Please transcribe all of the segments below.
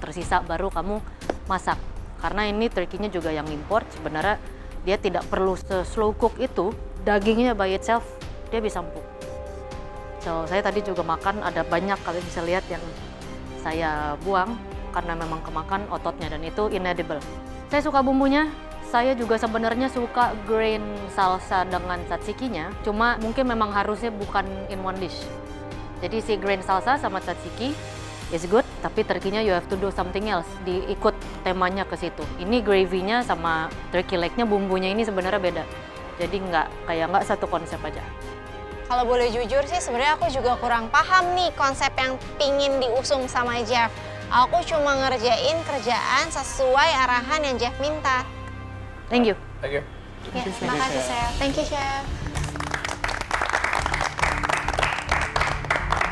tersisa baru kamu masak. Karena ini turkey-nya juga yang import, sebenarnya dia tidak perlu slow cook itu, dagingnya by itself dia bisa empuk. So, saya tadi juga makan, ada banyak kalian bisa lihat yang saya buang karena memang kemakan ototnya dan itu inedible. Saya suka bumbunya, saya juga sebenarnya suka grain salsa dengan tzatziki-nya, cuma mungkin memang harusnya bukan in one dish. Jadi si grain salsa sama tzatziki is good, tapi turkey-nya you have to do something else, diikut temanya ke situ. Ini gravy-nya sama turkey leg-nya bumbunya ini sebenarnya beda. Jadi nggak satu konsep aja. Kalau boleh jujur sih sebenarnya aku juga kurang paham nih konsep yang pingin diusung sama Jeff. Aku cuma ngerjain kerjaan sesuai arahan yang Jeff minta. Thank you. Thank you. Ya, terima kasih, Chef. Thank you, Chef.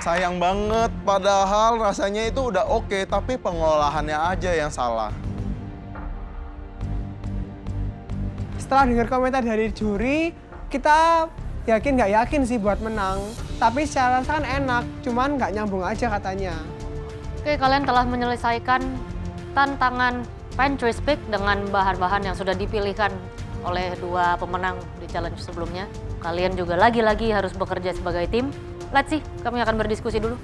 Sayang banget, padahal rasanya itu udah oke, tapi pengolahannya aja yang salah. Setelah dengar komentar dari juri, kita yakin nggak yakin sih buat menang. Tapi secara rasa kan enak, cuman nggak nyambung aja katanya. Oke, kalian telah menyelesaikan tantangan pantry speak dengan bahan-bahan yang sudah dipilihkan oleh dua pemenang di challenge sebelumnya. Kalian juga lagi-lagi harus bekerja sebagai tim. Let's see, kami akan berdiskusi dulu.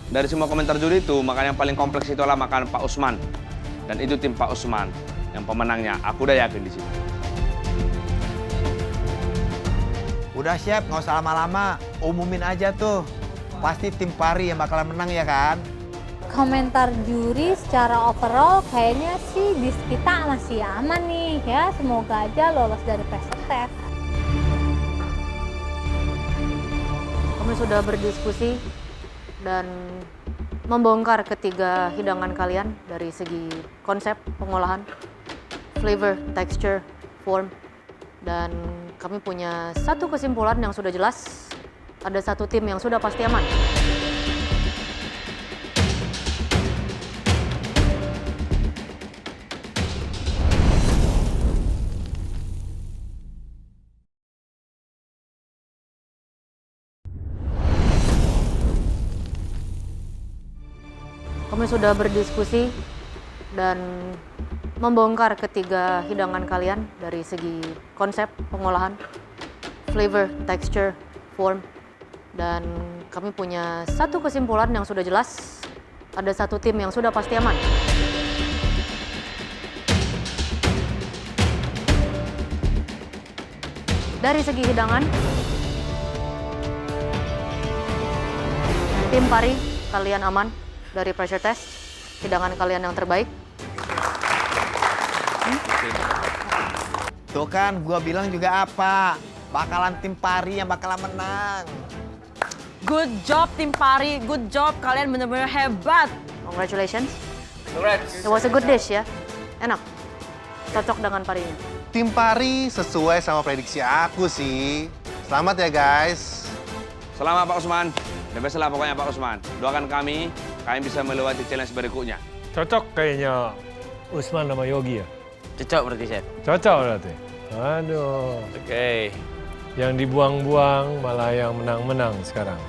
Dari semua komentar juri itu, makanan yang paling kompleks itu adalah makanan Pak Usman. Dan itu tim Pak Usman yang pemenangnya. Aku udah yakin di sini. Udah Chef, nggak usah lama-lama. Umumin aja tuh. Pasti tim Pari yang bakalan menang ya kan? Komentar juri secara overall kayaknya sih dish kita masih aman nih ya. Semoga aja lolos dari pressure test. Kami sudah berdiskusi dan membongkar ketiga hidangan kalian dari segi konsep pengolahan, flavor, texture, form, dan kami punya satu kesimpulan yang sudah jelas. Ada satu tim yang sudah pasti aman. Kami sudah berdiskusi dan membongkar ketiga hidangan kalian dari segi konsep pengolahan, flavor, texture, form, dan kami punya satu kesimpulan yang sudah jelas. Ada satu tim yang sudah pasti aman. Dari segi hidangan, tim Pari, kalian aman dari pressure test. Hidangan kalian yang terbaik. Tuh kan, gua bilang juga apa? Bakalan tim Pari yang bakalan menang. Good job tim Pari, good job. Kalian benar-benar hebat. Congratulations. Congrats. It was a good dish ya. Enak. Cocok dengan parinya. Tim Pari sesuai sama prediksi aku sih. Selamat ya guys. Selamat Pak Usman. The best lah pokoknya Pak Usman. Doakan kami bisa melewati challenge berikutnya. Cocok kayaknya Usman sama Yogi ya? Cocok berarti, Chef. Cocok berarti? Aduh. Oke. Yang dibuang-buang malah yang menang-menang sekarang.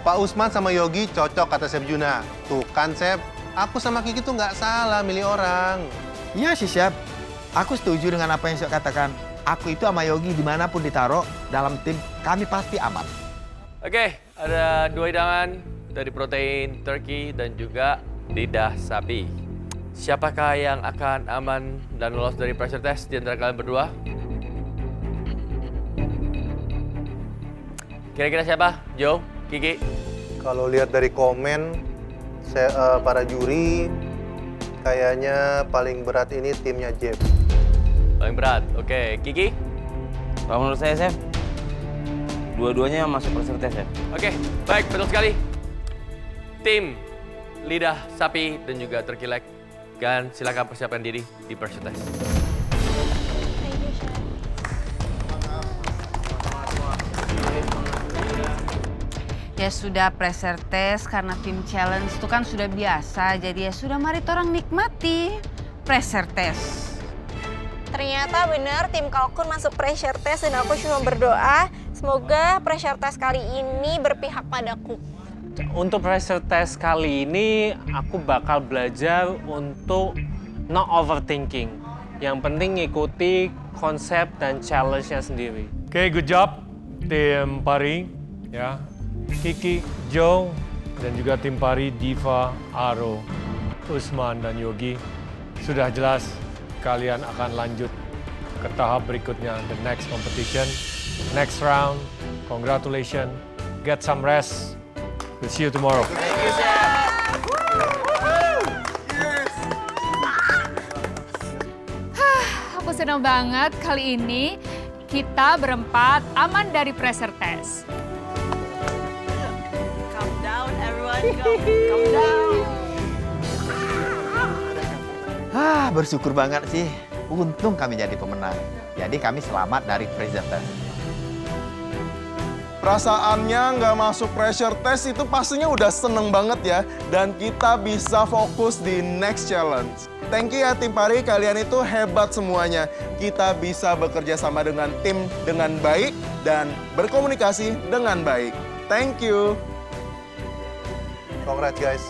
Pak Usman sama Yogi cocok kata Chef Juna. Tuh kan Chef, aku sama Kiki tuh nggak salah milih orang. Iya sih Chef. Aku setuju dengan apa yang Chef katakan. Aku itu sama Yogi dimanapun ditaruh dalam tim, kami pasti aman. Oke, ada dua hidangan dari protein turkey dan juga lidah sapi. Siapakah yang akan aman dan lolos dari pressure test di antara kalian berdua? Kira-kira siapa? Joe? Kiki? Kalau lihat dari komen para juri, kayaknya paling berat ini timnya Jeff. Paling berat. Oke, Kiki? Kalau menurut saya, Chef, dua-duanya masuk pressure test, Chef. Oke, baik, betul sekali. Tim lidah sapi dan juga turkey leg. Dan silakan persiapkan diri di pressure test. Thank you, Chef. Ya sudah pressure test karena tim challenge itu kan sudah biasa. Jadi ya sudah mari torang nikmati pressure test. Ternyata benar tim Kalkun masuk pressure test dan aku cuma berdoa semoga pressure test kali ini berpihak padaku. Untuk pressure test kali ini, aku bakal belajar untuk not overthinking. Yang penting ngikuti konsep dan challenge-nya sendiri. Oke, good job tim Pari, ya. Kiki, Joe, dan juga tim Pari, Diva, Aro, Usman, dan Yogi. Sudah jelas kalian akan lanjut ke tahap berikutnya, the next competition, next round. Congratulations, get some rest. We'll see you tomorrow. Aku senang banget kali ini kita berempat aman dari pressure test. Calm down, everyone. Calm down. Bersyukur banget sih. Untung kami jadi pemenang. Jadi kami selamat dari pressure test. Perasaannya nggak masuk pressure test itu pastinya udah seneng banget ya. Dan kita bisa fokus di next challenge. Thank you ya tim Pari, kalian itu hebat semuanya. Kita bisa bekerja sama dengan tim dengan baik dan berkomunikasi dengan baik. Thank you. Congrats guys.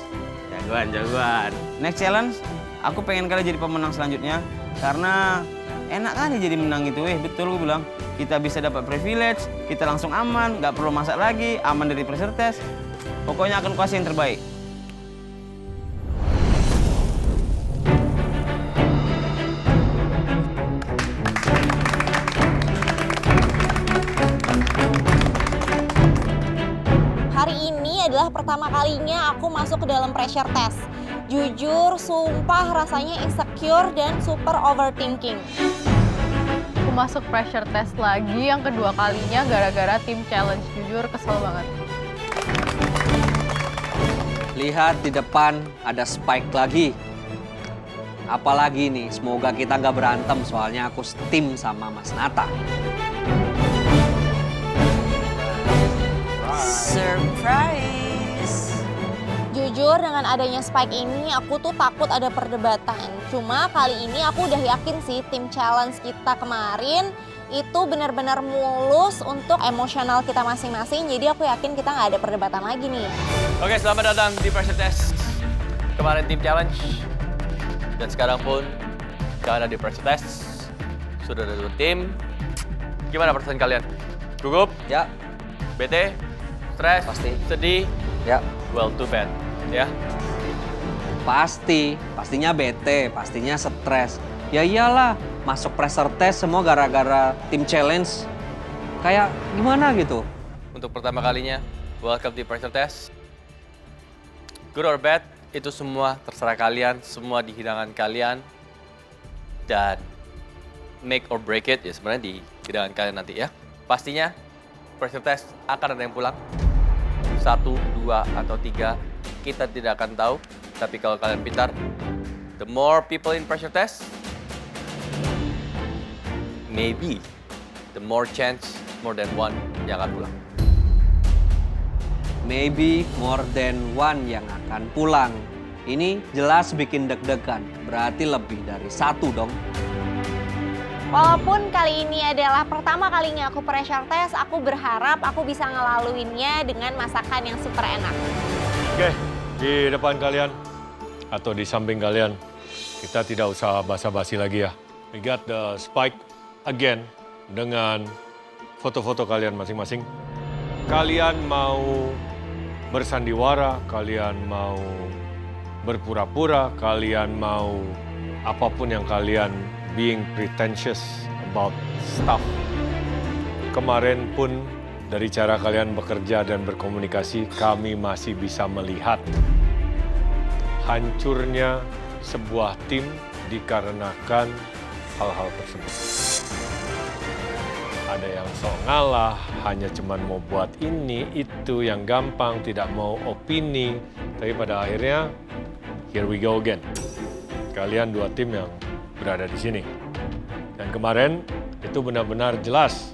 Jagoan. Next challenge, aku pengen kali jadi pemenang selanjutnya. Karena enak kali jadi menang itu, betul gue bilang. Kita bisa dapat privilege, kita langsung aman, nggak perlu masak lagi, aman dari pressure test. Pokoknya akan kasih yang terbaik. Hari ini adalah pertama kalinya aku masuk ke dalam pressure test. Jujur, sumpah rasanya insecure dan super overthinking. Aku masuk pressure test lagi yang kedua kalinya gara-gara tim challenge. Jujur kesel banget. Lihat di depan ada Spike lagi. Apalagi nih, semoga kita nggak berantem soalnya aku tim sama Mas Nata. Surprise! Jujur dengan adanya Spike ini aku tuh takut ada perdebatan. Cuma kali ini aku udah yakin sih tim challenge kita kemarin itu benar-benar mulus untuk emosional kita masing-masing. Jadi aku yakin kita nggak ada perdebatan lagi nih. Oke, selamat datang di pressure test. Kemarin tim challenge dan sekarang pun kalian ada di pressure test. Sudah ada 2 tim. Gimana perasaan kalian? Gugup? Ya. Bete? Stres? Pasti. Sedih? Ya. Well, too bad. Ya. Pastinya bete, pastinya stres. Ya iyalah, masuk pressure test semua gara-gara tim challenge. Kayak gimana gitu. Untuk pertama kalinya, welcome di pressure test. Good or bad, itu semua terserah kalian, semua di hidangan kalian. Dan make or break it, ya sebenarnya di hidangan kalian nanti ya. Pastinya, pressure test akan ada yang pulang. 1, 2, atau 3, kita tidak akan tahu. Tapi kalau kalian pintar, the more people in pressure test, maybe the more chance, more than one yang akan pulang. Maybe more than one yang akan pulang. Ini jelas bikin deg-degan, berarti lebih dari 1 dong. Walaupun kali ini adalah pertama kalinya aku pressure test, aku berharap aku bisa ngelaluinnya dengan masakan yang super enak. Oke, di depan kalian atau di samping kalian, kita tidak usah basa-basi lagi ya. We got the Spike again dengan foto-foto kalian masing-masing. Kalian mau bersandiwara, kalian mau berpura-pura, kalian mau apapun yang kalian being pretentious about stuff. Kemarin pun dari cara kalian bekerja dan berkomunikasi, kami masih bisa melihat hancurnya sebuah tim dikarenakan hal-hal tersebut. Ada yang sok ngalah, hanya cuman mau buat ini, itu yang gampang, tidak mau opini. Tapi pada akhirnya, here we go again. Kalian 2 tim yang berada di sini. Dan kemarin itu benar-benar jelas.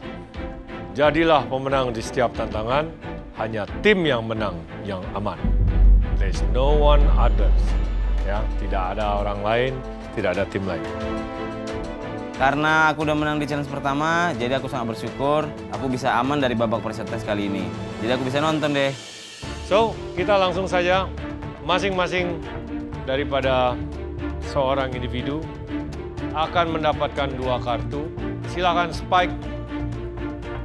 Jadilah pemenang di setiap tantangan, hanya tim yang menang yang aman. There's no one others. Ya, tidak ada orang lain, tidak ada tim lain. Karena aku udah menang di challenge pertama, jadi aku sangat bersyukur aku bisa aman dari babak pressure test kali ini. Jadi aku bisa nonton deh. So, kita langsung saja masing-masing daripada seorang individu akan mendapatkan 2 kartu. Silakan spike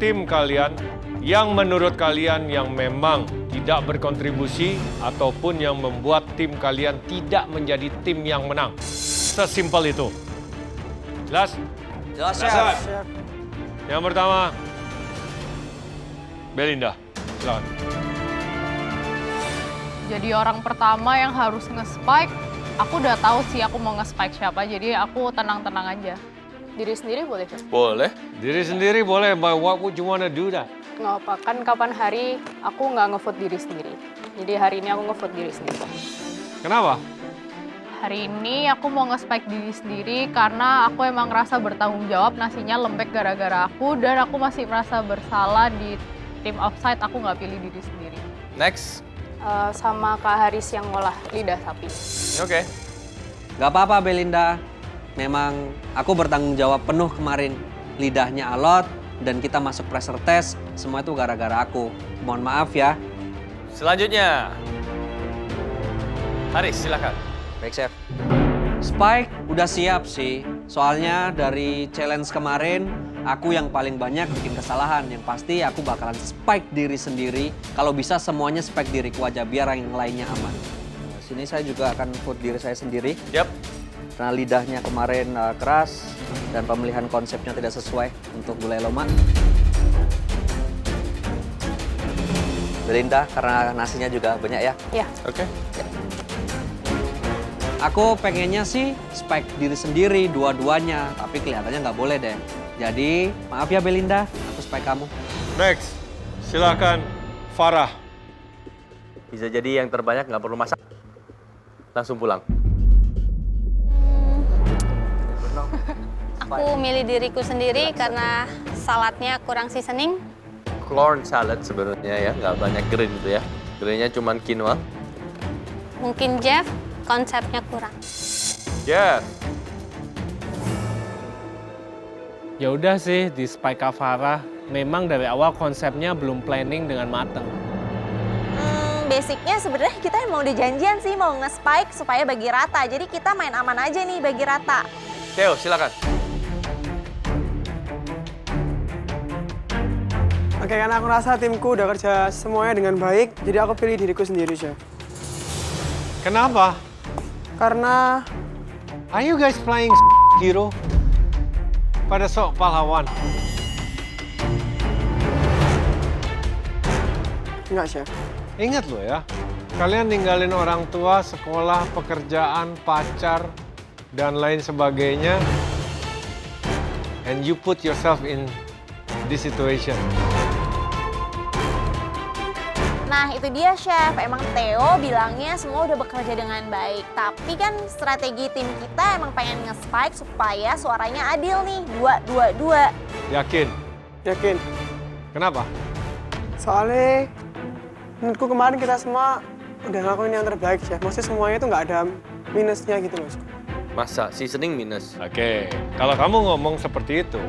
tim kalian yang menurut kalian yang memang tidak berkontribusi ataupun yang membuat tim kalian tidak menjadi tim yang menang. Sesimpel itu. Jelas? Jelas, Chef. Yang pertama, Belinda. Silakan. Jadi orang pertama yang harus nge-spike, aku udah tahu sih aku mau nge-spike siapa, jadi aku tenang-tenang aja. Diri sendiri boleh, Chef? Boleh. Diri sendiri boleh, but what would you wanna do that? Nggak apa, kan kapan hari aku nggak nge-vote diri sendiri. Jadi hari ini aku nge-vote diri sendiri. Kenapa? Hari ini aku mau nge-spike diri sendiri karena aku emang ngerasa bertanggung jawab nasinya lembek gara-gara aku dan aku masih merasa bersalah di tim offside, aku nggak pilih diri sendiri. Next. Sama Kak Haris yang ngolah lidah sapi. Oke. Gak apa-apa Belinda, memang aku bertanggung jawab penuh kemarin. Lidahnya alot dan kita masuk pressure test, semua itu gara-gara aku. Mohon maaf ya. Selanjutnya. Haris, silakan. Baik, Chef. Spike udah siap sih, soalnya dari challenge kemarin aku yang paling banyak bikin kesalahan. Yang pasti aku bakalan spike diri sendiri. Kalau bisa semuanya spike diriku aja biar yang lainnya aman. Nah, sini saya juga akan vote diri saya sendiri. Yap. Karena lidahnya kemarin keras dan pemilihan konsepnya tidak sesuai untuk gulai loma. Belinda, karena nasinya juga banyak ya. Iya. Oke. Aku pengennya sih spike diri sendiri dua-duanya, tapi kelihatannya nggak boleh deh. Jadi, maaf ya Belinda, aku spike kamu. Next, silakan Farah. Bisa jadi yang terbanyak nggak perlu masak. Langsung pulang. Aku milih diriku sendiri karena saladnya kurang seasoning. Corn salad sebenarnya ya, nggak banyak green gitu ya. Greennya cuma quinoa. Mungkin Jeff konsepnya kurang. Yes. Ya udah sih di Spike Farah, memang dari awal konsepnya belum planning dengan matang. Basicnya sebenarnya kita emang udah janjian sih mau nge-spike supaya bagi rata. Jadi kita main aman aja nih bagi rata. Theo, silakan. Oke, karena aku rasa timku udah kerja semuanya dengan baik, jadi aku pilih diriku sendiri, Chef. Kenapa? Karena... Are you guys playing hero? Pada sok pahlawan? Enggak, Chef. Ingat loh ya, kalian ninggalin orang tua, sekolah, pekerjaan, pacar, dan lain sebagainya. And you put yourself in this situation. Nah itu dia Chef, emang Theo bilangnya semua udah bekerja dengan baik. Tapi kan strategi tim kita emang pengen nge-spike supaya suaranya adil nih, 2-2-2. Yakin? Yakin. Kenapa? Soalnya menurutku kemarin kita semua udah ngelakuin yang terbaik, Chef. Maksudnya semuanya itu nggak ada minusnya gitu loh. Masa seasoning minus? Oke, kalau kamu ngomong seperti itu,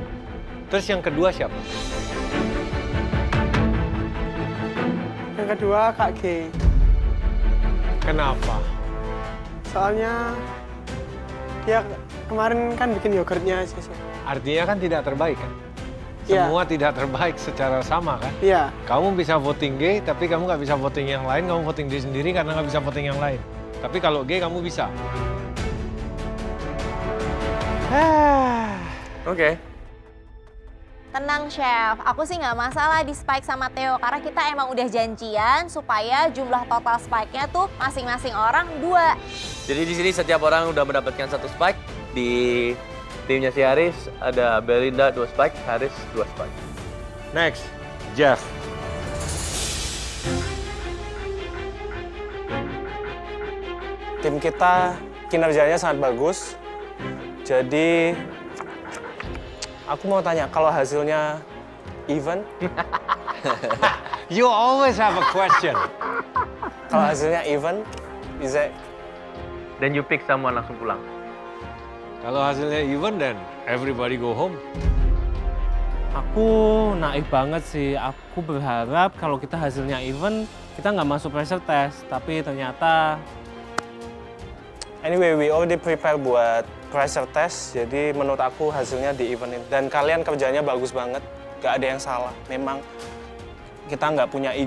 terus yang kedua siapa? Yang kedua Kak G. Kenapa? Soalnya dia kemarin kan bikin yogurtnya aja, Chef. Artinya kan tidak terbaik kan? Iya. Semua tidak terbaik secara sama kan? Iya. Kamu bisa voting G, tapi kamu nggak bisa voting yang lain. Kamu voting D sendiri karena nggak bisa voting yang lain. Tapi kalau G kamu bisa. Oke. Tenang Chef, aku sih nggak masalah di spike sama Theo karena kita emang udah janjian supaya jumlah total spike-nya tuh masing-masing orang 2. Jadi di sini setiap orang udah mendapatkan 1 spike. Di timnya si Haris ada Belinda 2 spike, Haris 2 spike. Next, Jeff. Tim kita kinerjanya sangat bagus. Jadi aku mau tanya, kalau hasilnya even? You always have a question. Kalau hasilnya even, is it? Then you pick someone langsung pulang. Kalau hasilnya even, then everybody go home. Aku naif banget sih. Aku berharap kalau kita hasilnya even, kita nggak masuk pressure test, tapi ternyata Anyway, we already prepare buat pressure test, jadi menurut aku hasilnya di event ini. Dan kalian kerjanya bagus banget, gak ada yang salah. Memang kita nggak punya ego.